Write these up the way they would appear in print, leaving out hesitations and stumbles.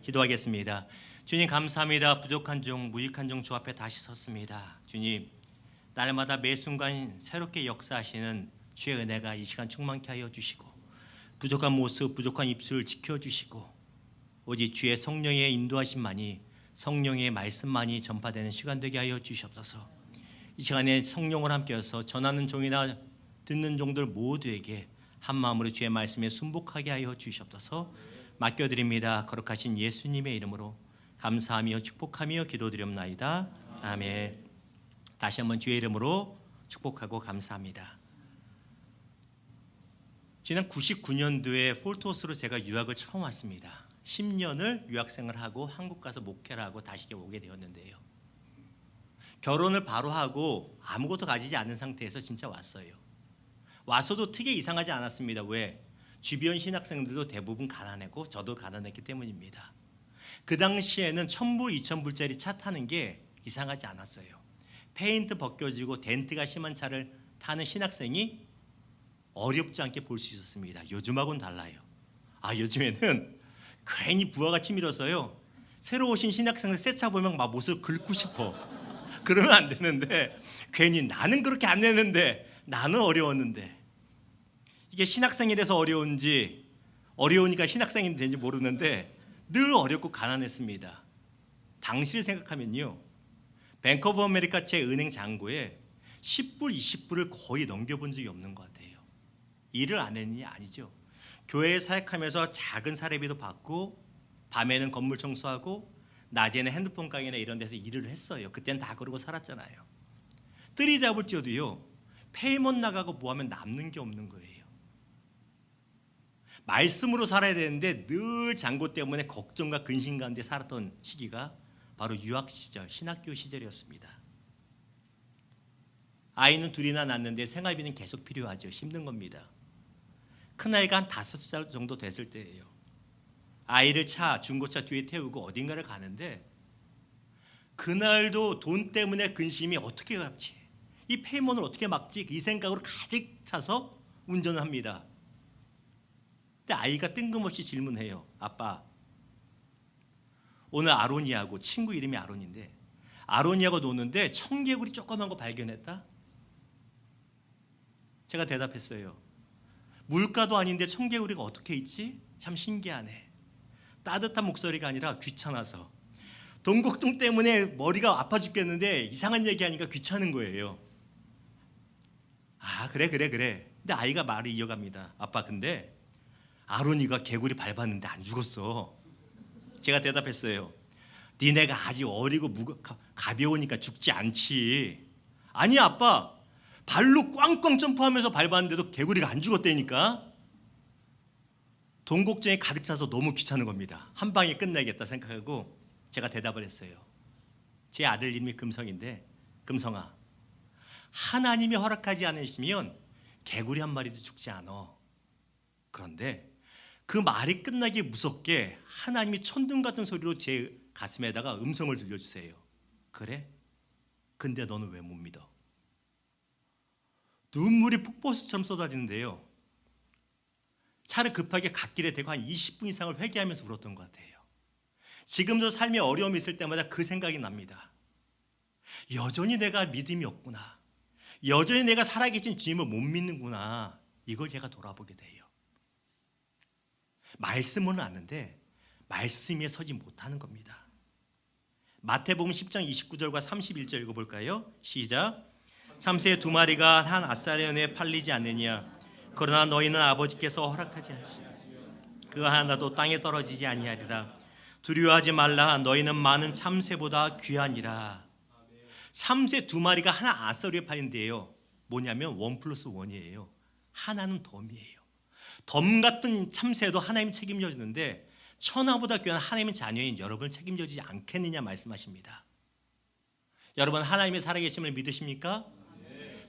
기도하겠습니다. 주님 감사합니다. 부족한 종, 무익한 종 주 앞에 다시 섰습니다. 주님, 날마다 매 순간 새롭게 역사하시는 주의 은혜가 이 시간 충만케 하여 주시고, 부족한 모습, 부족한 입술을 지켜주시고, 오직 주의 성령의 인도하심만이, 성령의 말씀만이 전파되는 시간 되게 하여 주시옵소서. 이 시간에 성령을 함께해서 전하는 종이나 듣는 종들 모두에게 한 마음으로 주의 말씀에 순복하게 하여 주시옵소서. 맡겨드립니다. 거룩하신 예수님의 이름으로 감사하며 축복하며 기도드립나이다. 아멘. 다시 한번 주의 이름으로 축복하고 감사합니다. 지난 99년도에 폴토스로 제가 유학을 처음 왔습니다. 10년을 유학생을 하고 한국 가서 목회를 하고 다시 오게 되었는데요. 결혼을 바로 하고 아무것도 가지지 않은 상태에서 진짜 왔어요. 와서도 특히 이상하지 않았습니다. 왜? 주변 신학생들도 대부분 가난했고 저도 가난했기 때문입니다. 그 당시에는 1,000불, 2,000불짜리 차 타는 게 이상하지 않았어요. 페인트 벗겨지고 덴트가 심한 차를 타는 신학생이 어렵지 않게 볼 수 있었습니다. 요즘하고는 달라요. 요즘에는 괜히 부하가 치밀어서요. 새로 오신 신학생들 새 차 보면 막 모습 긁고 싶어. 그러면 안 되는데 괜히 나는 그렇게 안 내는데 나는 어려웠는데, 이게 신학생이라서 어려운지 어려우니까 신학생이 된지 모르는데 늘 어렵고 가난했습니다. 당시를 생각하면요, 뱅크 오브 아메리카 제 은행 잔고에 10불, 20불을 거의 넘겨본 적이 없는 것 같아요. 일을 안 했느냐? 아니죠. 교회에 사역하면서 작은 사례비도 받고 밤에는 건물 청소하고 낮에는 핸드폰 가게나 이런 데서 일을 했어요. 그때는 다 그러고 살았잖아요. 뜨리 잡을 때도요, 페이먼 나가고 뭐하면 남는 게 없는 거예요. 말씀으로 살아야 되는데 늘 잔고 때문에 걱정과 근심 가운데 살았던 시기가 바로 유학 시절, 신학교 시절이었습니다. 아이는 둘이나 낳는데 생활비는 계속 필요하죠. 힘든 겁니다. 큰아이가 한 5살 정도 됐을 때예요. 아이를 중고차 뒤에 태우고 어딘가를 가는데 그날도 돈 때문에 근심이 어떻게 갚지? 이 페이먼을 어떻게 막지? 이 생각으로 가득 차서 운전을 합니다. 근데 아이가 뜬금없이 질문해요. 아빠, 오늘 아론이하고, 친구 이름이 아론인데 아론이하고 노는데 청개구리 조그만 거 발견했다? 제가 대답했어요. 물가도 아닌데 청개구리가 어떻게 있지? 참 신기하네. 따뜻한 목소리가 아니라 귀찮아서. 돈 걱정 때문에 머리가 아파 죽겠는데 이상한 얘기하니까 귀찮은 거예요. 그래. 근데 아이가 말을 이어갑니다. 아빠, 근데 아론이가 개구리 밟았는데 안 죽었어. 제가 대답했어요. 니네가 아직 어리고 가벼우니까 죽지 않지. 아니 아빠, 발로 꽝꽝 점프하면서 밟았는데도 개구리가 안 죽었다니까. 돈 걱정에 가득 차서 너무 귀찮은 겁니다. 한 방에 끝내겠다 생각하고 제가 대답을 했어요. 제 아들 이름이 금성인데, 금성아, 하나님이 허락하지 않으시면 개구리 한 마리도 죽지 않아. 그런데 그 말이 끝나기 무섭게 하나님이 천둥 같은 소리로 제 가슴에다가 음성을 들려주세요. 그래? 근데 너는 왜 못 믿어? 눈물이 폭포수처럼 쏟아지는데요. 차를 급하게 갓길에 대고 한 20분 이상을 회개하면서 울었던 것 같아요. 지금도 삶에 어려움이 있을 때마다 그 생각이 납니다. 여전히 내가 믿음이 없구나. 여전히 내가 살아계신 주님을 못 믿는구나. 이걸 제가 돌아보게 돼요. 말씀은 아는데 말씀 위에 서지 못하는 겁니다. 마태복음 10장 29절과 31절 읽어볼까요? 시작. 참새 2마리가 한 아사리온에 팔리지 않느냐? 그러나 너희는 아버지께서 허락하지 않으시며 그 하나도 땅에 떨어지지 아니하리라. 두려워하지 말라. 너희는 많은 참새보다 귀하니라. 참새 2마리가 하나 아사리온에 팔린대요. 뭐냐면 1+1이에요. 하나는 덤이에요. 덤 같은 참새도 하나님이 책임져 주는데 천하보다 귀한 하나님의 자녀인 여러분을 책임져 주지 않겠느냐 말씀하십니다. 여러분, 하나님의 살아계심을 믿으십니까?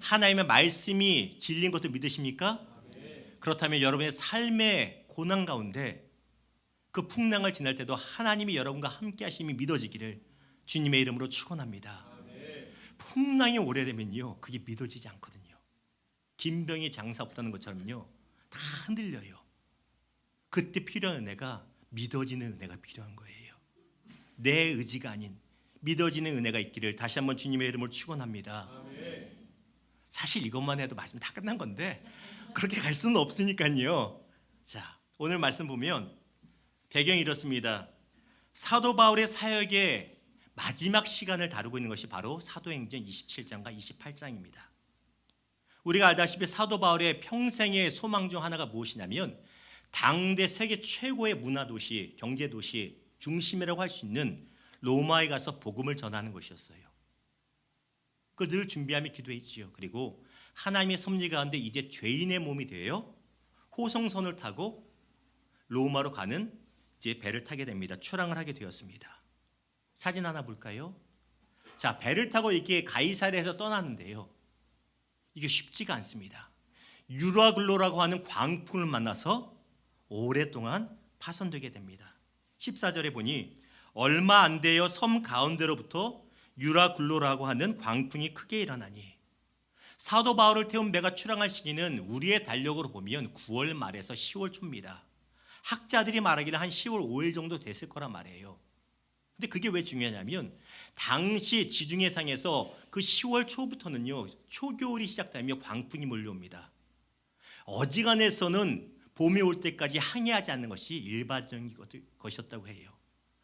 하나님의 말씀이 진리인 것도 믿으십니까? 그렇다면 여러분의 삶의 고난 가운데 그 풍랑을 지날 때도 하나님이 여러분과 함께 하심이 믿어지기를 주님의 이름으로 축원합니다. 풍랑이 오래되면요, 그게 믿어지지 않거든요. 김병희 장사 없다는 것처럼요, 다 흔들려요. 그때 필요한 은혜가 믿어지는 은혜가 필요한 거예요. 내 의지가 아닌 믿어지는 은혜가 있기를 다시 한번 주님의 이름으로 축원합니다. 사실 이것만 해도 말씀 다 끝난 건데 그렇게 갈 수는 없으니까요. 자, 오늘 말씀 보면 배경이 이렇습니다. 사도 바울의 사역의 마지막 시간을 다루고 있는 것이 바로 사도행전 27장과 28장입니다. 우리가 알다시피 사도 바울의 평생의 소망 중 하나가 무엇이냐면 당대 세계 최고의 문화도시, 경제도시 중심이라고 할 수 있는 로마에 가서 복음을 전하는 것이었어요. 그걸 늘 준비하며 기도했지요. 그리고 하나님의 섭리 가운데 이제 죄인의 몸이 되어 호성선을 타고 로마로 가는 이제 배를 타게 됩니다. 출항을 하게 되었습니다. 사진 하나 볼까요? 자, 배를 타고 이렇게 가이사랴에서 떠나는데요. 이게 쉽지가 않습니다. 유라굴로라고 하는 광풍을 만나서 오랫동안 파손되게 됩니다. 14절에 보니 얼마 안 되어 섬 가운데로부터 유라굴로라고 하는 광풍이 크게 일어나니 사도 바울을 태운 배가 출항할 시기는 우리의 달력으로 보면 9월 말에서 10월 초입니다. 학자들이 말하기를 한 10월 5일 정도 됐을 거란 말이에요. 근데 그게 왜 중요하냐면 당시 지중해상에서 그 10월 초부터는요 초겨울이 시작되며 광풍이 몰려옵니다. 어지간해서는 봄이 올 때까지 항해하지 않는 것이 일반적인 것이었다고 해요.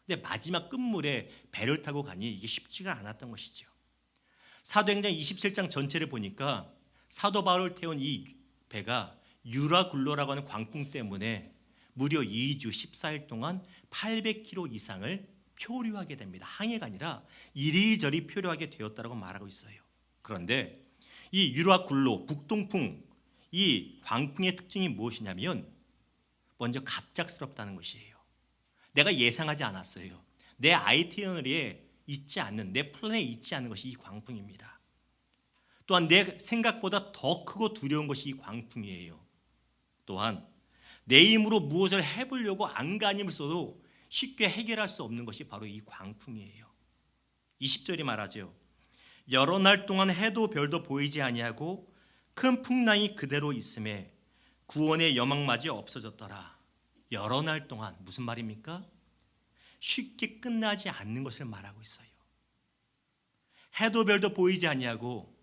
근데 마지막 끝물에 배를 타고 가니 이게 쉽지가 않았던 것이죠. 사도행전 27장 전체를 보니까 사도 바울을 태운 이 배가 유라굴로라고 하는 광풍 때문에 무려 2주 14일 동안 800km 이상을 표류하게 됩니다. 항해가 아니라 이리저리 표류하게 되었다고 말하고 있어요. 그런데 이 유라굴로 북동풍 이 광풍의 특징이 무엇이냐면 먼저 갑작스럽다는 것이에요. 내가 예상하지 않았어요. 내 아이티너리에 있지 않는, 내 플랜에 있지 않은 것이 이 광풍입니다. 또한 내 생각보다 더 크고 두려운 것이 이 광풍이에요. 또한 내 힘으로 무엇을 해보려고 안간힘을 써도 쉽게 해결할 수 없는 것이 바로 이 광풍이에요. 20절이 말하죠. 여러 날 동안 해도 별도 보이지 아니하고 큰 풍랑이 그대로 있음에 구원의 여망마저 없어졌더라. 여러 날 동안 무슨 말입니까? 쉽게 끝나지 않는 것을 말하고 있어요. 해도 별도 보이지 아니하고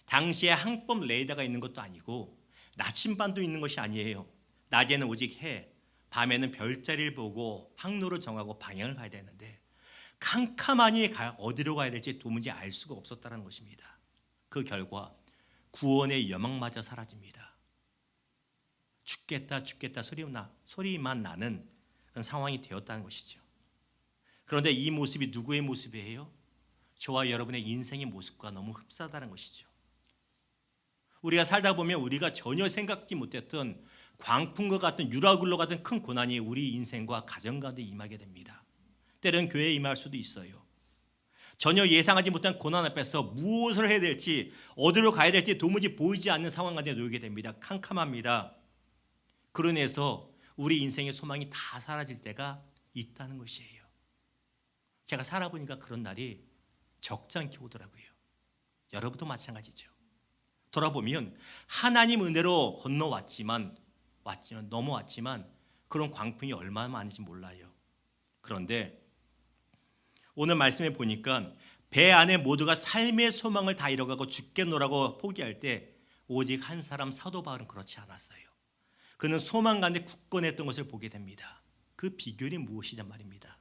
당시에 항법 레이더가 있는 것도 아니고 나침반도 있는 것이 아니에요. 낮에는 오직 해, 밤에는 별자리를 보고 항로를 정하고 방향을 가야 되는데 캄캄하니 어디로 가야 될지 도무지 알 수가 없었다는 것입니다. 그 결과 구원의 여망마저 사라집니다. 죽겠다 죽겠다 소리만 나는 그런 상황이 되었다는 것이죠. 그런데 이 모습이 누구의 모습이에요? 저와 여러분의 인생의 모습과 너무 흡사하다는 것이죠. 우리가 살다 보면 우리가 전혀 생각지 못했던 광풍과 같은 유라굴로 같은 큰 고난이 우리 인생과 가정 가운데 임하게 됩니다. 때로는 교회에 임할 수도 있어요. 전혀 예상하지 못한 고난 앞에서 무엇을 해야 될지 어디로 가야 될지 도무지 보이지 않는 상황 가운데 놓이게 됩니다. 캄캄합니다. 그로 인해서 우리 인생의 소망이 다 사라질 때가 있다는 것이에요. 제가 살아보니까 그런 날이 적지 않게 오더라고요. 여러분도 마찬가지죠. 돌아보면 하나님 은혜로 넘어왔지만 그런 광풍이 얼마나 많은지 몰라요. 그런데 오늘 말씀에 보니까 배 안에 모두가 삶의 소망을 다 잃어가고 죽겠노라고 포기할 때 오직 한 사람 사도 바울은 그렇지 않았어요. 그는 소망 가운데 굳건했던 것을 보게 됩니다. 그 비결이 무엇이란 말입니다.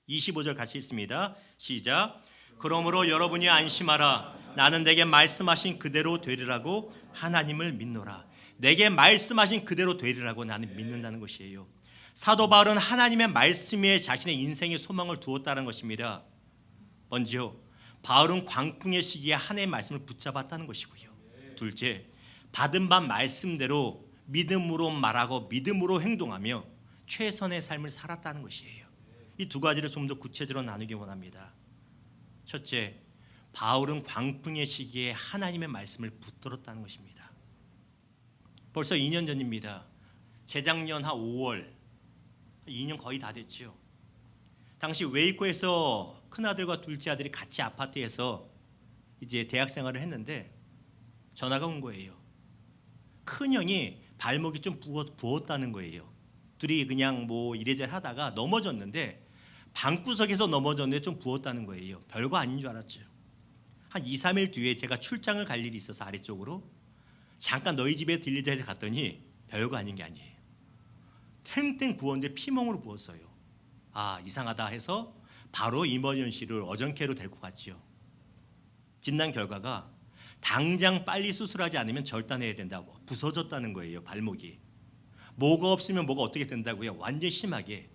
25절 같이 읽습니다. 시작. 그러므로 여러분이 안심하라. 나는 내게 말씀하신 그대로 되리라고 하나님을 믿노라. 내게 말씀하신 그대로 되리라고 나는 믿는다는 것이에요. 사도 바울은 하나님의 말씀에 자신의 인생의 소망을 두었다는 것입니다. 먼저 바울은 광풍의 시기에 하나님의 말씀을 붙잡았다는 것이고요. 둘째, 받은 바 말씀대로 믿음으로 말하고 믿음으로 행동하며 최선의 삶을 살았다는 것이에요. 이 두 가지를 좀 더 구체적으로 나누기 원합니다. 첫째, 바울은 광풍의 시기에 하나님의 말씀을 붙들었다는 것입니다. 벌써 2년 전입니다. 재작년 한 5월, 2년 거의 다 됐죠. 당시 웨이코에서 큰아들과 둘째 아들이 같이 아파트에서 이제 대학 생활을 했는데 전화가 온 거예요. 큰형이 발목이 좀 부었다는 거예요. 둘이 그냥 뭐 이래저래 하다가 넘어졌는데 방구석에서 넘어졌는데 좀 부었다는 거예요. 별거 아닌 줄 알았죠. 한 2, 3일 뒤에 제가 출장을 갈 일이 있어서 아래쪽으로 잠깐 너희 집에 들리자 해서 갔더니 별거 아닌 게 아니에요. 탱탱 부었는데 피멍으로 부었어요. 아, 이상하다 해서 바로 이머전시를 어정케로 데리고 갔죠. 진단 결과가 당장 빨리 수술하지 않으면 절단해야 된다고, 부서졌다는 거예요. 발목이. 뭐가 없으면 뭐가 어떻게 된다고요. 완전 심하게.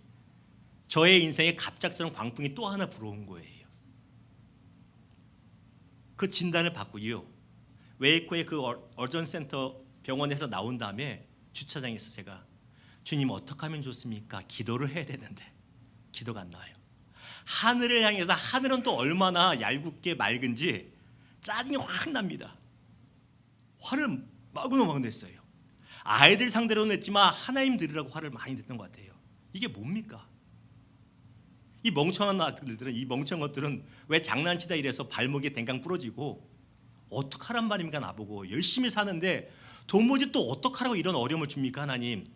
저의 인생에 갑작스러운 광풍이 또 하나 불어온 거예요. 그 진단을 받고요, 웨이코의 그 어전센터 병원에서 나온 다음에 주차장에서 제가 주님 어떻게 하면 좋습니까? 기도를 해야 되는데 기도가 안 나와요. 하늘을 향해서, 하늘은 또 얼마나 얄궂게 맑은지 짜증이 확 납니다. 화를 마구마구 냈어요. 아이들 상대로 냈지만 하나님 들으라고 화를 많이 냈던 것 같아요. 이게 뭡니까? 이 멍청한 아들들은, 이 멍청한 것들은 왜 장난치다 이래서 발목이 댕강 부러지고 어떡하란 말입니까? 나보고 열심히 사는데 도무지 또 어떡하라고 이런 어려움을 줍니까? 하나님.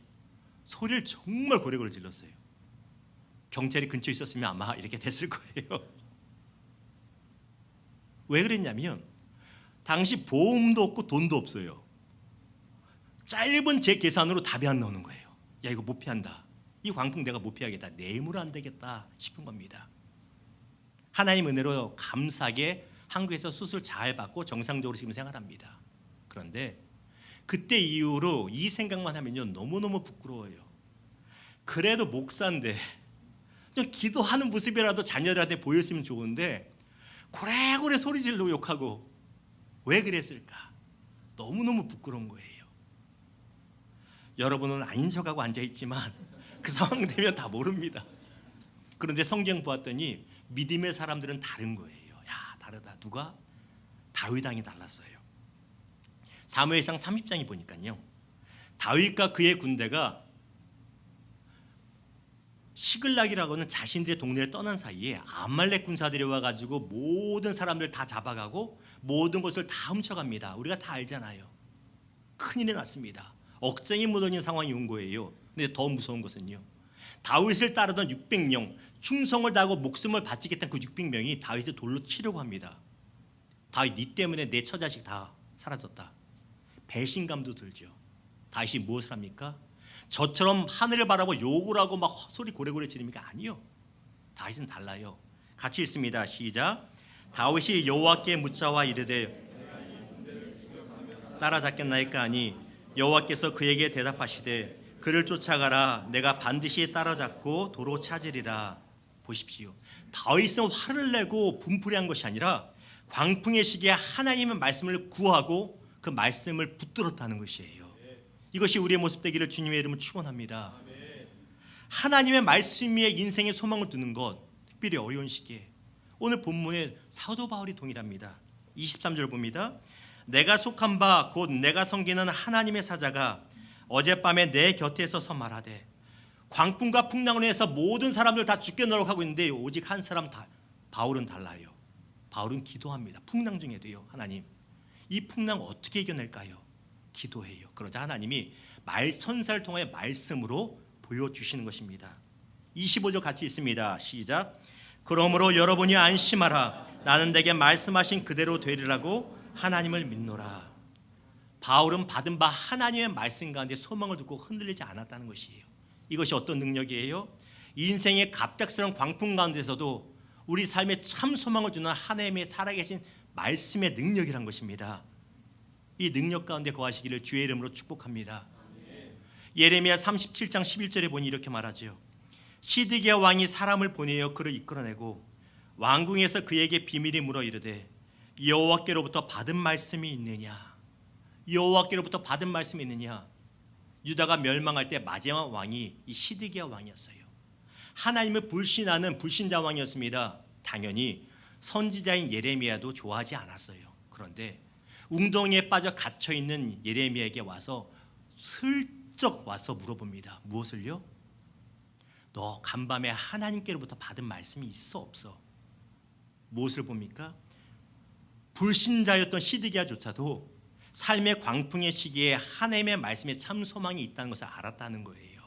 소리를 정말 고래고래 질렀어요. 경찰이 근처에 있었으면 아마 이렇게 됐을 거예요. 왜 그랬냐면 당시 보험도 없고 돈도 없어요. 짧은 제 계산으로 답이 안 나오는 거예요. 야, 이거 못 피한다. 이 광풍 내가 못 피하겠다. 내 힘으로 안 되겠다 싶은 겁니다. 하나님 은혜로 감사하게 한국에서 수술 잘 받고 정상적으로 지금 생활합니다. 그런데 그때 이후로 이 생각만 하면요, 너무너무 부끄러워요. 그래도 목사인데 좀 기도하는 모습이라도 자녀들한테 보였으면 좋은데 고래고래 소리 지르고 욕하고, 왜 그랬을까? 너무너무 부끄러운 거예요. 여러분은 아닌 척하고 앉아있지만 그 상황 되면 다 모릅니다. 그런데 성경 보았더니 믿음의 사람들은 다른 거예요. 야, 다르다. 누가? 다윗 왕이 달랐어요. 사무엘상 30장에 보니까요, 다윗과 그의 군대가 시글락이라고는 자신들의 동네를 떠난 사이에 아말렉 군사들이 와가지고 모든 사람들 다 잡아가고 모든 것을 다 훔쳐갑니다. 우리가 다 알잖아요. 큰일이 났습니다. 억장이 묻어있는 상황이 온 거예요. 근데 더 무서운 것은요, 다윗을 따르던 600명, 충성을 다하고 목숨을 바치겠다는 그 600명이 다윗을 돌로 치려고 합니다. 다윗, 네 때문에 내 처자식 다 사라졌다. 배신감도 들죠. 다윗이 무엇을 합니까? 저처럼 하늘을 바라보고 욕을 하고 막 소리 고래고래 지르니까 아니요. 다윗은 달라요. 같이 읽습니다. 시작. 다윗이 여호와께 묻자와 이르되 따라잡겠나이까 하니 여호와께서 그에게 대답하시되 그를 쫓아가라. 내가 반드시 따라잡고 도로 찾으리라. 보십시오. 다윗은 화를 내고 분풀이한 것이 아니라 광풍의 시기에 하나님의 말씀을 구하고 그 말씀을 붙들었다는 것이에요. 이것이 우리의 모습 되기를 주님의 이름으로 축원합니다. 하나님의 말씀 위에 인생의 소망을 두는 것, 특별히 어려운 시기에 오늘 본문에 사도 바울이 동일합니다. 23절 봅니다. 내가 속한 바 곧 내가 섬기는 하나님의 사자가 어젯밤에 내 곁에 서서 말하되, 광풍과 풍랑으로 해서 모든 사람들 다 죽게 노력하고 있는데 오직 한 사람 바울은 달라요. 바울은 기도합니다. 풍랑 중에도요. 하나님, 이 풍랑 어떻게 이겨낼까요? 기도해요. 그러자 하나님이 선사를 통해 말씀으로 보여주시는 것입니다. 25절 같이 있습니다. 시작. 그러므로 여러분이 안심하라. 나는 내게 말씀하신 그대로 되리라고 하나님을 믿노라. 바울은 받은 바 하나님의 말씀 가운데 소망을 두고 흔들리지 않았다는 것이에요. 이것이 어떤 능력이에요? 인생의 갑작스러운 광풍 가운데서도 우리 삶에 참 소망을 주는 하나님의 살아계신 말씀의 능력이란 것입니다. 이 능력 가운데 거하시기를 주의 이름으로 축복합니다. 예레미야 37장 11절에 보니 이렇게 말하죠. 시드기야 왕이 사람을 보내어 그를 이끌어내고 왕궁에서 그에게 비밀이 물어 이르되 여호와께로부터 받은 말씀이 있느냐? 여호와께로부터 받은 말씀이 있느냐? 유다가 멸망할 때 마지막 왕이 이 시드기야 왕이었어요. 하나님을 불신하는 불신자 왕이었습니다. 당연히 선지자인 예레미야도 좋아하지 않았어요. 그런데 웅덩이에 빠져 갇혀있는 예레미야에게 와서 슬쩍 와서 물어봅니다. 무엇을요? 너 간밤에 하나님께로부터 받은 말씀이 있어 없어? 무엇을 봅니까? 불신자였던 시드기야조차도 삶의 광풍의 시기에 하나님의 말씀에 참 소망이 있다는 것을 알았다는 거예요.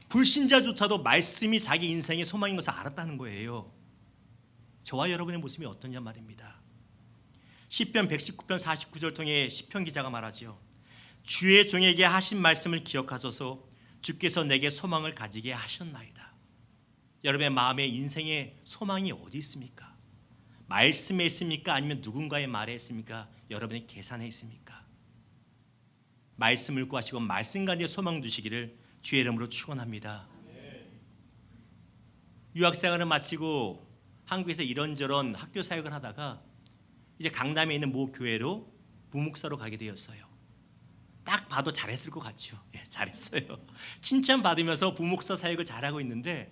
불신자조차도 말씀이 자기 인생의 소망인 것을 알았다는 거예요. 저와 여러분의 모습이 어떠냐 말입니다. 시편 119편 49절 통해 시편 기자가 말하죠. 주의 종에게 하신 말씀을 기억하소서. 주께서 내게 소망을 가지게 하셨나이다. 여러분의 마음에 인생의 소망이 어디 있습니까? 말씀에 있습니까? 아니면 누군가의 말에 있습니까? 여러분의 계산에 있습니까? 말씀을 구하시고 말씀 가운데 소망 두시기를 주의 이름으로 축원합니다. 유학생활을 마치고 한국에서 이런저런 학교 사역을 하다가 이제 강남에 있는 모 교회로 부목사로 가게 되었어요. 딱 봐도 잘했을 것 같죠. 예, 잘했어요. 칭찬받으면서 부목사 사역을 잘하고 있는데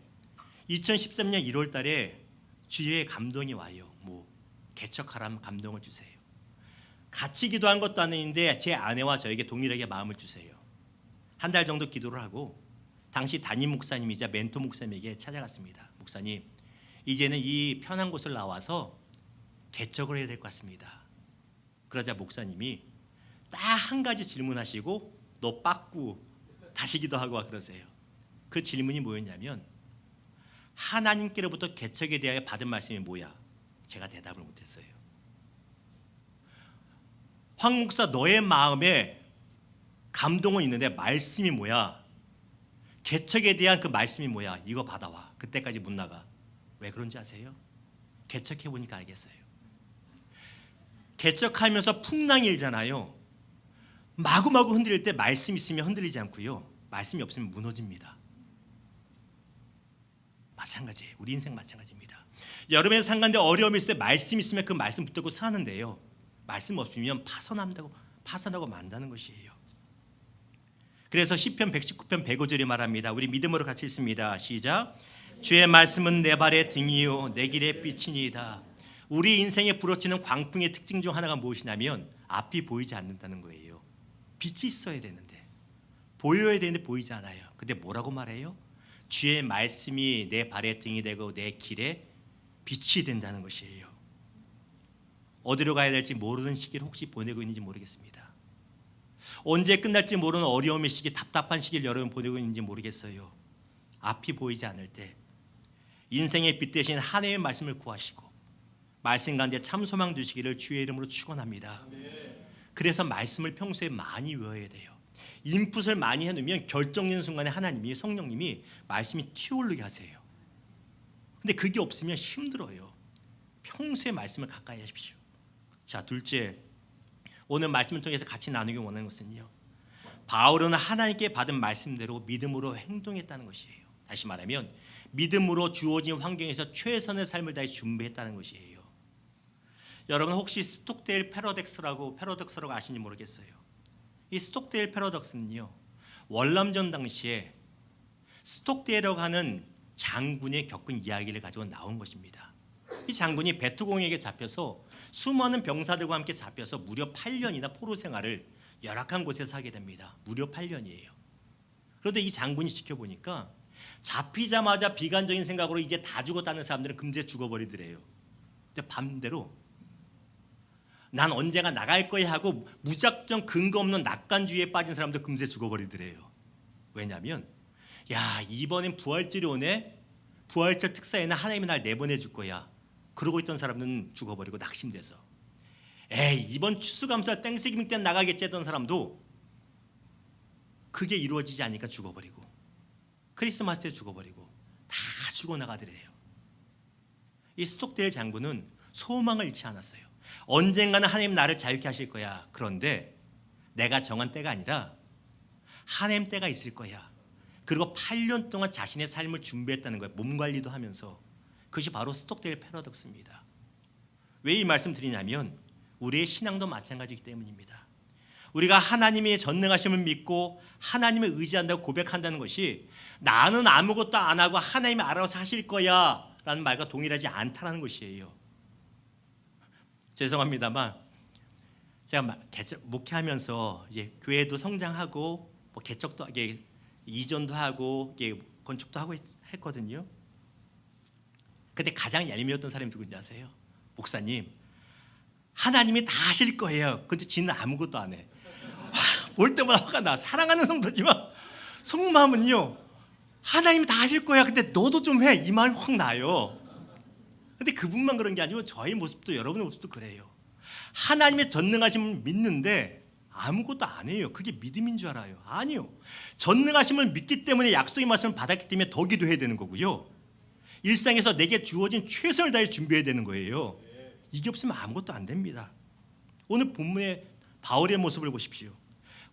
2013년 1월 달에 주의 감동이 와요. 뭐 개척하라면 감동을 주세요. 같이 기도한 것도 아닌데 제 아내와 저에게 동일하게 마음을 주세요. 한 달 정도 기도를 하고 당시 담임 목사님이자 멘토 목사님에게 찾아갔습니다. 목사님, 이제는 이 편한 곳을 나와서 개척을 해야 될 것 같습니다. 그러자 목사님이 딱 한 가지 질문하시고 너 빠꾸 다시 기도하고 와 그러세요. 그 질문이 뭐였냐면 하나님께로부터 개척에 대하여 받은 말씀이 뭐야? 제가 대답을 못했어요. 황 목사, 너의 마음에 감동은 있는데 말씀이 뭐야? 개척에 대한 그 말씀이 뭐야? 이거 받아와. 그때까지 못 나가. 왜 그런지 아세요? 개척해 보니까 알겠어요. 개척하면서 풍랑이 일잖아요. 마구마구 흔들릴 때 말씀 있으면 흔들리지 않고요. 말씀이 없으면 무너집니다. 마찬가지예요. 우리 인생 마찬가지입니다. 여러분의 상관데 어려움이 있을 때 말씀 있으면 그 말씀 붙들고 사는데요. 말씀 없으면 파산하고 만다는 것이에요. 그래서 시편 119편 105절이 말합니다. 우리 믿음으로 같이 읽습니다. 시작. 주의 말씀은 내 발의 등이요 내 길의 빛이니이다. 우리 인생에 부러지는 광풍의 특징 중 하나가 무엇이냐면 앞이 보이지 않는다는 거예요. 빛이 있어야 되는데 보여야 되는데 보이지 않아요. 근데 뭐라고 말해요? 주의 말씀이 내 발의 등이 되고 내 길에 빛이 된다는 것이에요. 어디로 가야 될지 모르는 시기를 혹시 보내고 있는지 모르겠습니다. 언제 끝날지 모르는 어려움의 시기, 답답한 시기를 여러분 보내고 있는지 모르겠어요. 앞이 보이지 않을 때 인생의 빛 대신 하나님의 말씀을 구하시고 말씀 가운데 참 소망 두시기를 주의 이름으로 축원합니다. 그래서 말씀을 평소에 많이 외워야 돼요. 인풋을 많이 해놓으면 결정적인 순간에 하나님이 성령님이 말씀이 튀어오르게 하세요. 근데 그게 없으면 힘들어요. 평소에 말씀을 가까이 하십시오. 자, 둘째, 오늘 말씀을 통해서 같이 나누기 원하는 것은요, 바울은 하나님께 받은 말씀대로 믿음으로 행동했다는 것이에요. 다시 말하면 믿음으로 주어진 환경에서 최선의 삶을 다해 준비했다는 것이에요. 여러분 혹시 스톡데일 패러독스라고 아시는지 모르겠어요. 이 스톡데일 패러독스는요, 월남전 당시에 스톡데일이라고 하는 장군의 겪은 이야기를 가지고 나온 것입니다. 이 장군이 베트공에게 잡혀서 수많은 병사들과 함께 잡혀서 무려 8년이나 포로 생활을 열악한 곳에서 하게 됩니다. 무려 8년이에요. 그런데 이 장군이 지켜보니까 잡히자마자 비관적인 생각으로 이제 다 죽었다는 사람들은 금세 죽어버리더래요. 근데 반대로 난 언제가 나갈 거야 하고 무작정 근거 없는 낙관주의에 빠진 사람도 금세 죽어버리더래요. 왜냐하면 야, 이번엔 부활절이 오네. 부활절 특사에는 하나님이 날 내보내줄 거야. 그러고 있던 사람은 죽어버리고 낙심돼서 에이, 이번 추수감사 땡스기빙 때 나가겠지 했던 사람도 그게 이루어지지 않으니까 죽어버리고 크리스마스 때 죽어버리고 다 죽어나가더래요. 이 스톡데일 장군은 소망을 잃지 않았어요. 언젠가는 하나님 나를 자유케 하실 거야. 그런데 내가 정한 때가 아니라 하나님 때가 있을 거야. 그리고 8년 동안 자신의 삶을 준비했다는 거예요. 몸 관리도 하면서. 그것이 바로 스톡데일 패러독스입니다. 왜 이 말씀 드리냐면 우리의 신앙도 마찬가지이기 때문입니다. 우리가 하나님의 전능하심을 믿고 하나님을 의지한다고 고백한다는 것이 나는 아무것도 안 하고 하나님이 알아서 하실 거야 라는 말과 동일하지 않다는 것이에요. 죄송합니다만 제가 목회하면서 이제 교회도 성장하고 뭐 개척도 이게 이전도 하고 이게 건축도 하고 했거든요. 그때 가장 얄미웠던 사람이 누군지 아세요? 목사님, 하나님이 다 하실 거예요. 근데 지는 아무것도 안 해. 볼 때마다 화가 나. 사랑하는 성도지만 속마음은요, 하나님이 다 하실 거야. 근데 너도 좀 해. 이 말이 확 나요. 근데 그분만 그런 게 아니고 저의 모습도 여러분의 모습도 그래요. 하나님의 전능하심을 믿는데 아무것도 안 해요. 그게 믿음인 줄 알아요. 아니요. 전능하심을 믿기 때문에 약속의 말씀을 받았기 때문에 더 기도해야 되는 거고요. 일상에서 내게 주어진 최선을 다해 준비해야 되는 거예요. 이게 없으면 아무것도 안 됩니다. 오늘 본문의 바울의 모습을 보십시오.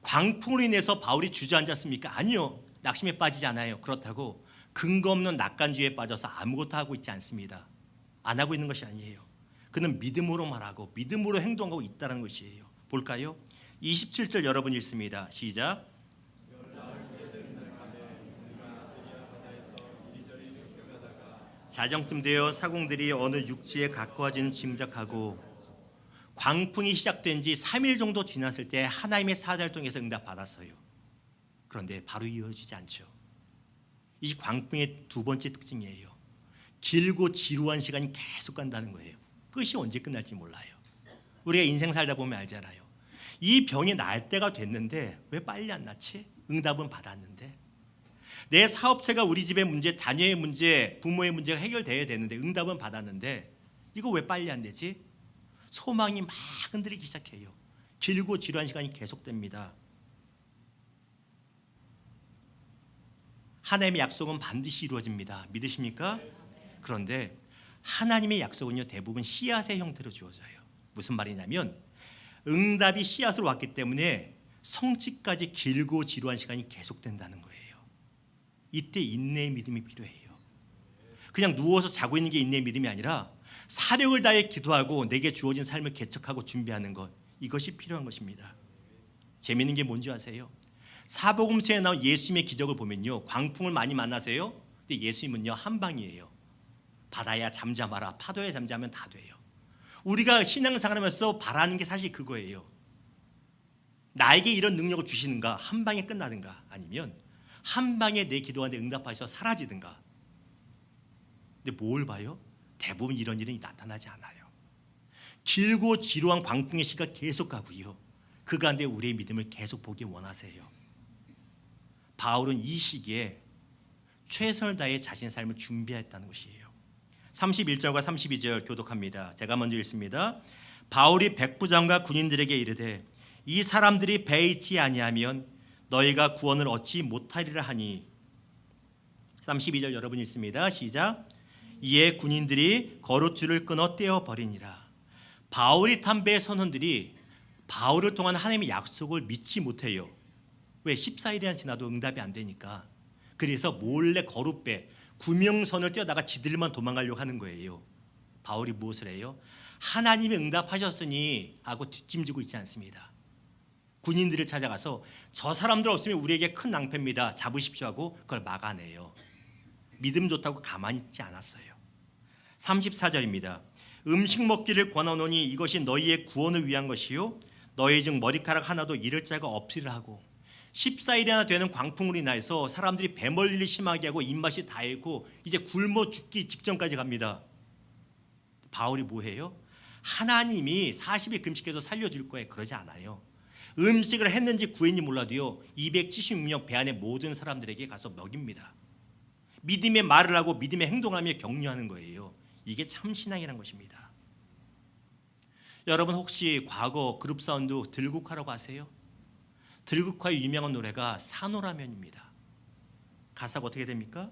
광풍으로 인해서 바울이 주저앉았습니까? 아니요. 낙심에 빠지지 않아요. 그렇다고 근거 없는 낙관주의에 빠져서 아무것도 하고 있지 않습니다. 안 하고 있는 것이 아니에요. 그는 믿음으로 말하고 믿음으로 행동하고 있다는 것이에요. 볼까요? 27절 여러분 읽습니다. 시작. 자정쯤 되어 사공들이 어느 육지에 가까워지는 짐작하고 광풍이 시작된 지 3일 정도 지났을 때 하나님의 사자를 통해서 응답받았어요. 그런데 바로 이어지지 않죠. 이 광풍의 두 번째 특징이에요. 길고 지루한 시간이 계속 간다는 거예요. 끝이 언제 끝날지 몰라요. 우리가 인생 살다 보면 알잖아요. 이 병이 날 때가 됐는데 왜 빨리 안 낫지? 응답은 받았는데. 내 사업체가 우리 집의 문제, 자녀의 문제, 부모의 문제가 해결돼야 되는데 응답은 받았는데 이거 왜 빨리 안 되지? 소망이 막 흔들리기 시작해요. 길고 지루한 시간이 계속됩니다. 하나님의 약속은 반드시 이루어집니다. 믿으십니까? 그런데 하나님의 약속은요 대부분 씨앗의 형태로 주어져요. 무슨 말이냐면 응답이 씨앗으로 왔기 때문에 성취까지 길고 지루한 시간이 계속된다는 거예요. 이때 인내의 믿음이 필요해요. 그냥 누워서 자고 있는 게 인내의 믿음이 아니라 사력을 다해 기도하고 내게 주어진 삶을 개척하고 준비하는 것, 이것이 필요한 것입니다. 재미있는 게 뭔지 아세요? 사복음서에 나온 예수님의 기적을 보면요 광풍을 많이 만나세요. 근데 예수님은요 한방이에요. 바다야 잠잠하라, 파도야 잠잠하면 다 돼요. 우리가 신앙생활하면서 바라는 게 사실 그거예요. 나에게 이런 능력을 주시는가, 한 방에 끝나든가, 아니면 한 방에 내 기도하는데 응답하셔서 사라지든가. 근데 뭘 봐요? 대부분 이런 일은 나타나지 않아요. 길고 지루한 광풍의 시가 계속 가고요. 그 가운데 우리의 믿음을 계속 보기 원하세요. 바울은 이 시기에 최선을 다해 자신의 삶을 준비했다는 것이에요. 31절과 32절 교독합니다. 제가 먼저 읽습니다. 바울이 백부장과 군인들에게 이르되 이 사람들이 배에 있지 아니하면 너희가 구원을 얻지 못하리라 하니. 32절 여러분 읽습니다. 시작. 이에 군인들이 거룻줄을 끊어 떼어 버리니라. 바울이 탄 배의 선원들이 바울을 통한 하나님의 약속을 믿지 못해요. 왜? 14일이나 지나도 응답이 안 되니까. 그래서 몰래 거룻배 구명선을 떼어다가 지들만 도망가려고 하는 거예요. 바울이 무엇을 해요? 하나님이 응답하셨으니 하고 뒷짐지고 있지 않습니다. 군인들을 찾아가서 저 사람들 없으면 우리에게 큰 낭패입니다. 잡으십시오 하고 그걸 막아내요. 믿음 좋다고 가만히 있지 않았어요. 34절입니다. 음식 먹기를 권하노니 이것이 너희의 구원을 위한 것이요 너희 중 머리카락 하나도 잃을 자가 없으리라 하고. 14일이나 되는 광풍으로 인해서 사람들이 배멀리를 심하게 하고 입맛이 다 잃고 이제 굶어 죽기 직전까지 갑니다. 바울이 뭐해요? 하나님이 40일 금식해서 살려줄 거예요. 그러지 않아요. 음식을 했는지 구했는지 몰라도요 276명 배 안에 모든 사람들에게 가서 먹입니다. 믿음의 말을 하고 믿음의 행동하며 격려하는 거예요. 이게 참 신앙이라는 것입니다. 여러분 혹시 과거 그룹 사운드 들국화라고 아세요? 들국화의 유명한 노래가 산호라면입니다. 가사가 어떻게 됩니까?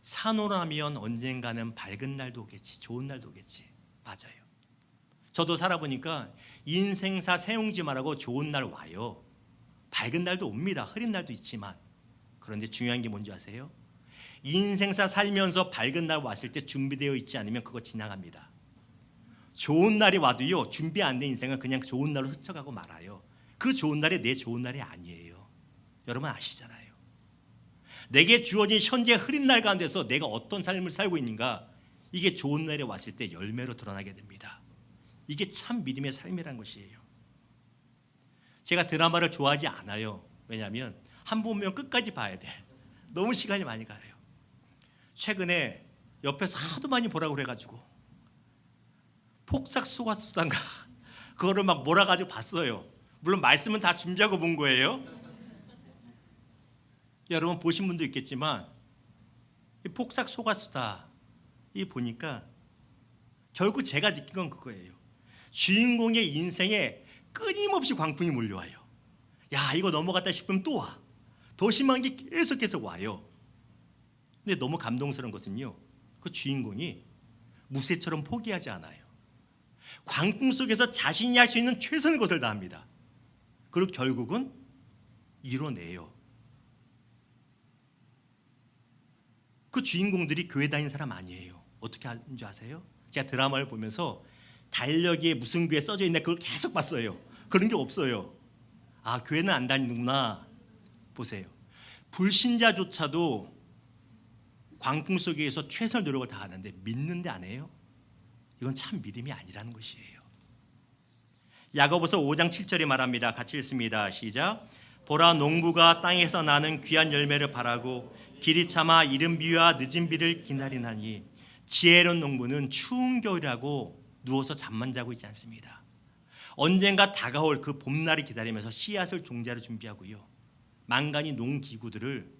산호라면 언젠가는 밝은 날도 오겠지, 좋은 날도 오겠지. 맞아요. 저도 살아보니까 인생사 세웅지마라고 좋은 날 와요. 밝은 날도 옵니다. 흐린 날도 있지만. 그런데 중요한 게 뭔지 아세요? 인생사 살면서 밝은 날 왔을 때 준비되어 있지 않으면 그거 지나갑니다. 좋은 날이 와도요 준비 안 된 인생은 그냥 좋은 날로 스쳐가고 말아요. 그 좋은 날이 내 좋은 날이 아니에요. 여러분 아시잖아요. 내게 주어진 현재 흐린 날 가운데서 내가 어떤 삶을 살고 있는가, 이게 좋은 날이 왔을 때 열매로 드러나게 됩니다. 이게 참 믿음의 삶이란 것이에요. 제가 드라마를 좋아하지 않아요. 왜냐하면 한 번 보면 끝까지 봐야 돼. 너무 시간이 많이 가요. 최근에 옆에서 하도 많이 보라고 그래가지고 폭삭 소가수단가 그거를 막 몰아가지고 봤어요. 물론 말씀은 다 준비하고 본 거예요. 여러분 보신 분도 있겠지만 폭삭 속았수다. 이 보니까 결국 제가 느낀 건 그거예요. 주인공의 인생에 끊임없이 광풍이 몰려와요. 야, 이거 넘어갔다 싶으면 또 와. 더 심한 게 계속 와요. 근데 너무 감동스러운 것은요, 그 주인공이 무쇠처럼 포기하지 않아요. 광풍 속에서 자신이 할 수 있는 최선의 것을 다합니다. 그리고 결국은 이뤄내요. 그 주인공들이 교회 다니는 사람 아니에요. 어떻게 하는 줄 아세요? 제가 드라마를 보면서 달력에 무슨 교회 써져 있나 그걸 계속 봤어요. 그런 게 없어요. 아, 교회는 안 다니는구나. 보세요. 불신자조차도 광풍 속에서 최선의 노력을 다하는데 믿는데 안 해요? 이건 참 믿음이 아니라는 것이에요. 야고보서 5장 7절에 말합니다. 같이 읽습니다. 시작. 보라, 농부가 땅에서 나는 귀한 열매를 바라고 길이 참아 이른 비와 늦은 비를 기다리나니 지혜로운 농부는 추운 겨울이라고 누워서 잠만 자고 있지 않습니다. 언젠가 다가올 그 봄날을 기다리면서 씨앗을 종자로 준비하고요, 만간이 농기구들을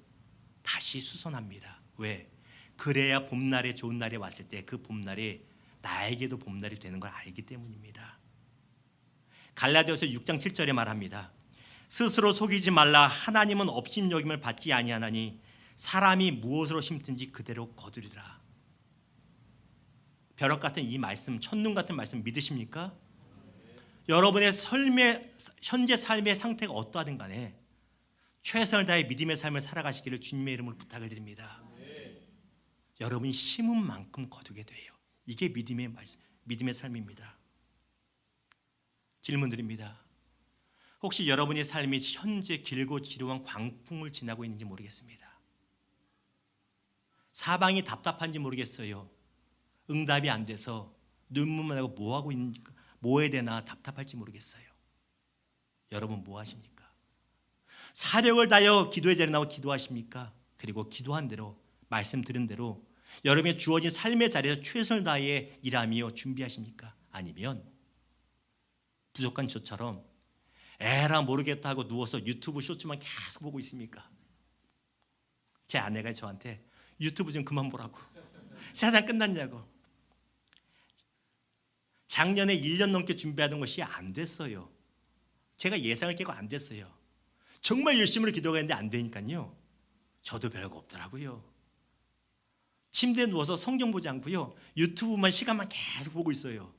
다시 수선합니다. 왜? 그래야 봄날에 좋은 날이 왔을 때 그 봄날에 나에게도 봄날이 되는 걸 알기 때문입니다. 갈라디아서 6장 7절에 말합니다. 스스로 속이지 말라. 하나님은 업신여김을 받지 아니하나니 사람이 무엇으로 심든지 그대로 거두리라. 벼락 같은 이 말씀, 첫눈 같은 말씀 믿으십니까? 여러분의 현재 삶의 상태가 어떠하든 간에 최선을 다해 믿음의 삶을 살아가시기를 주님의 이름으로 부탁을 드립니다. 여러분이 심은 만큼 거두게 돼요. 이게 믿음의 삶입니다. 질문 드립니다. 혹시 여러분의 삶이 현재 길고 지루한 광풍을 지나고 있는지 모르겠습니다. 사방이 답답한지 모르겠어요. 응답이 안 돼서 눈물만 나고 뭐 해야 되나 답답할지 모르겠어요. 여러분 뭐 하십니까? 사력을 다하여 기도의 자리에 나와 기도하십니까? 그리고 기도한 대로, 말씀 들은 대로 여러분의 주어진 삶의 자리에서 최선을 다해 일하며 준비하십니까? 아니면 부족한 저처럼 에라 모르겠다 하고 누워서 유튜브 쇼츠만 계속 보고 있습니까? 제 아내가 저한테 유튜브 좀 그만 보라고, 세상 끝났냐고. 작년에 1년 넘게 준비하던 것이 안 됐어요. 제가 예상을 깨고 안 됐어요. 정말 열심히 기도가 했는데 안 되니까요, 저도 별거 없더라고요. 침대에 누워서 성경 보지 않고요, 유튜브만 시간만 계속 보고 있어요.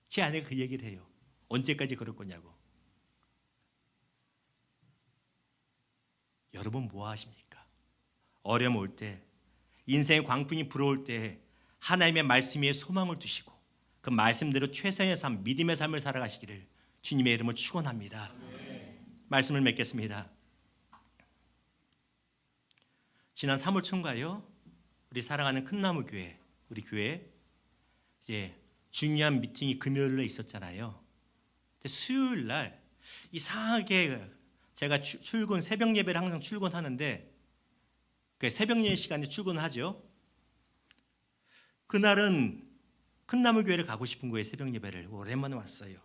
제 아내가 그 얘기를 해요. 언제까지 그럴 거냐고. 여러분 뭐 하십니까? 어려움 올 때, 인생의 광풍이 불어올 때 하나님의 말씀 위에 소망을 두시고 그 말씀대로 최선의 삶, 믿음의 삶을 살아가시기를 주님의 이름을 축원합니다. 말씀을 맺겠습니다. 지난 3월 초인가요? 우리 사랑하는 큰나무 교회, 우리 교회 이제 중요한 미팅이 금요일에 있었잖아요. 근데 수요일 날 이상하게 제가 새벽 예배를 항상 출근하는데 그 새벽 예배 시간에 출근하죠. 그날은 큰나무 교회를 가고 싶은 거예요. 새벽 예배를 오랜만에 왔어요.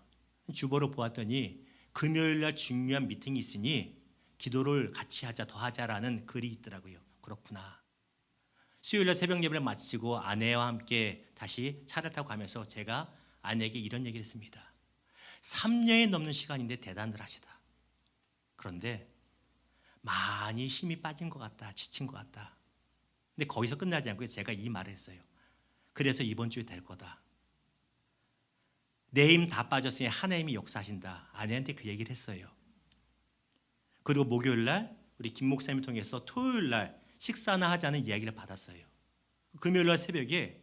주보를 보았더니 금요일 날 중요한 미팅이 있으니 기도를 같이 하자, 더 하자라는 글이 있더라고요. 그렇구나. 수요일 날 새벽 예배를 마치고 아내와 함께 다시 차를 타고 가면서 제가 아내에게 이런 얘기를 했습니다. 3년이 넘는 시간인데 대단들 하시다. 그런데 많이 힘이 빠진 것 같다, 지친 것 같다. 근데 거기서 끝나지 않고 제가 이 말을 했어요. 그래서 이번 주에 될 거다. 내 힘 다 빠졌으니 하나님이 역사하신다. 아내한테 그 얘기를 했어요. 그리고 목요일 날 우리 김 목사님을 통해서 토요일 날 식사나 하자는 이야기를 받았어요. 금요일 날 새벽에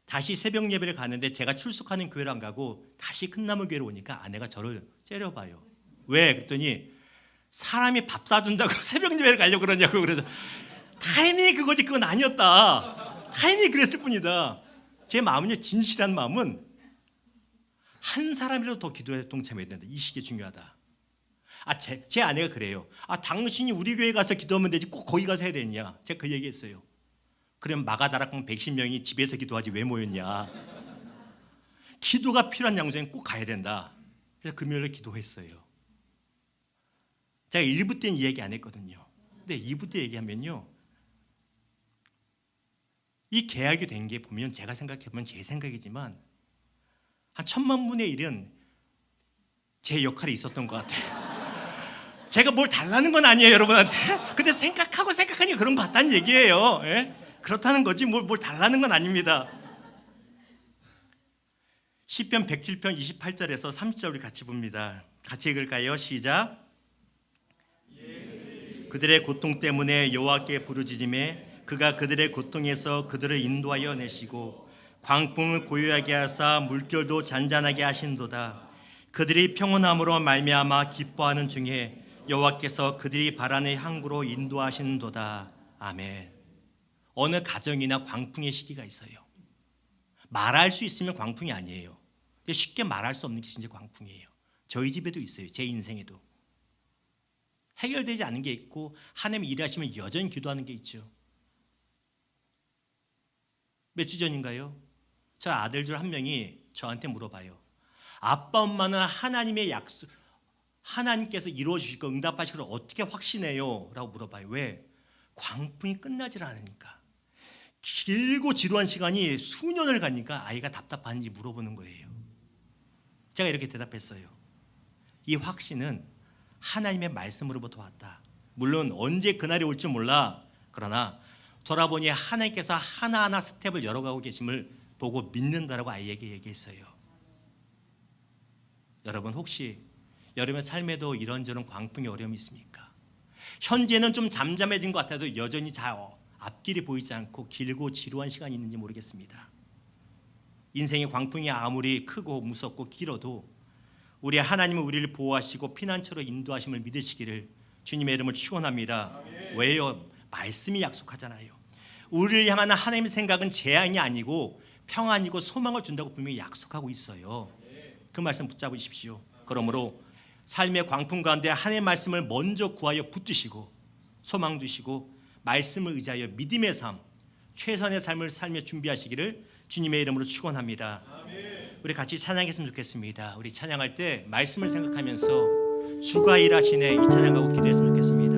다시 새벽 예배를 가는데 제가 출석하는 교회를 안 가고 다시 큰나무 교회로 오니까 아내가 저를 째려봐요. 왜? 그랬더니 사람이 밥 사준다고 새벽 예배를 가려고 그러냐고. 그래서 타이밍이 그거지, 그건 아니었다. 타이밍이 그랬을 뿐이다. 제 마음은요, 진실한 마음은 한 사람이라도 더 기도에 동참해야 된다. 이 시기에 중요하다. 제 아내가 그래요. 당신이 우리 교회 가서 기도하면 되지 꼭 거기 가서 해야 되냐. 제가 그 얘기했어요. 그럼 마가다락방 110명이 집에서 기도하지 왜 모였냐. 기도가 필요한 장소엔 꼭 가야 된다. 그래서 금요일에 기도했어요. 제가 1부 때는 이야기 안 했거든요. 근데 2부 때 얘기하면요, 이 계약이 된 게 보면 제가 생각해보면 제 생각이지만 한 1000만 분의 1은 제 역할이 있었던 것 같아요. 제가 뭘 달라는 건 아니에요, 여러분한테. 근데 생각하니까 그런 것 같다는 얘기예요. 예? 그렇다는 거지 뭘 달라는 건 아닙니다. 시편 107편 28절에서 30절 우리 같이 봅니다. 같이 읽을까요? 시작. 그들의 고통 때문에 여호와께 부르짖음에 그가 그들의 고통에서 그들을 인도하여 내시고 광풍을 고요하게 하사 물결도 잔잔하게 하신도다. 그들이 평온함으로 말미암아 기뻐하는 중에 여호와께서 그들이 바라는 항구로 인도하시는도다. 아멘. 어느 가정이나 광풍의 시기가 있어요. 말할 수 있으면 광풍이 아니에요. 근데 쉽게 말할 수 없는 게 진짜 광풍이에요. 저희 집에도 있어요. 제 인생에도. 해결되지 않은 게 있고 하나님이 일하시면 여전히 기도하는 게 있죠. 몇 주 전인가요? 저 아들 중 한 명이 저한테 물어봐요. 아빠 엄마는 하나님의 약속, 하나님께서 이루어주실 거 응답하실 걸 어떻게 확신해요? 라고 물어봐요. 왜? 광풍이 끝나질 않으니까. 길고 지루한 시간이 수년을 가니까 아이가 답답한지 물어보는 거예요. 제가 이렇게 대답했어요. 이 확신은 하나님의 말씀으로부터 왔다. 물론 언제 그날이 올지 몰라. 그러나 돌아보니 하나님께서 하나하나 스텝을 열어가고 계심을 보고 믿는다라고 아이에게 얘기했어요. 여러분 혹시 여러분의 삶에도 이런저런 광풍의 어려움이 있습니까? 현재는 좀 잠잠해진 것 같아도 여전히 잘 앞길이 보이지 않고 길고 지루한 시간이 있는지 모르겠습니다. 인생의 광풍이 아무리 크고 무섭고 길어도 우리 하나님은 우리를 보호하시고 피난처로 인도하심을 믿으시기를 주님의 이름을 축원합니다. 왜요? 말씀이 약속하잖아요. 우리를 향한 하나님의 생각은 재앙이 아니고 평안이고 소망을 준다고 분명히 약속하고 있어요. 그 말씀 붙잡으십시오. 그러므로 삶의 광풍 가운데 하나님의 말씀을 먼저 구하여 붙드시고 소망 두시고 말씀을 의지하여 믿음의 삶, 최선의 삶을 살며 준비하시기를 주님의 이름으로 축원합니다. 우리 같이 찬양했으면 좋겠습니다. 우리 찬양할 때 말씀을 생각하면서 주가 일하시네 이 찬양하고 기도했으면 좋겠습니다.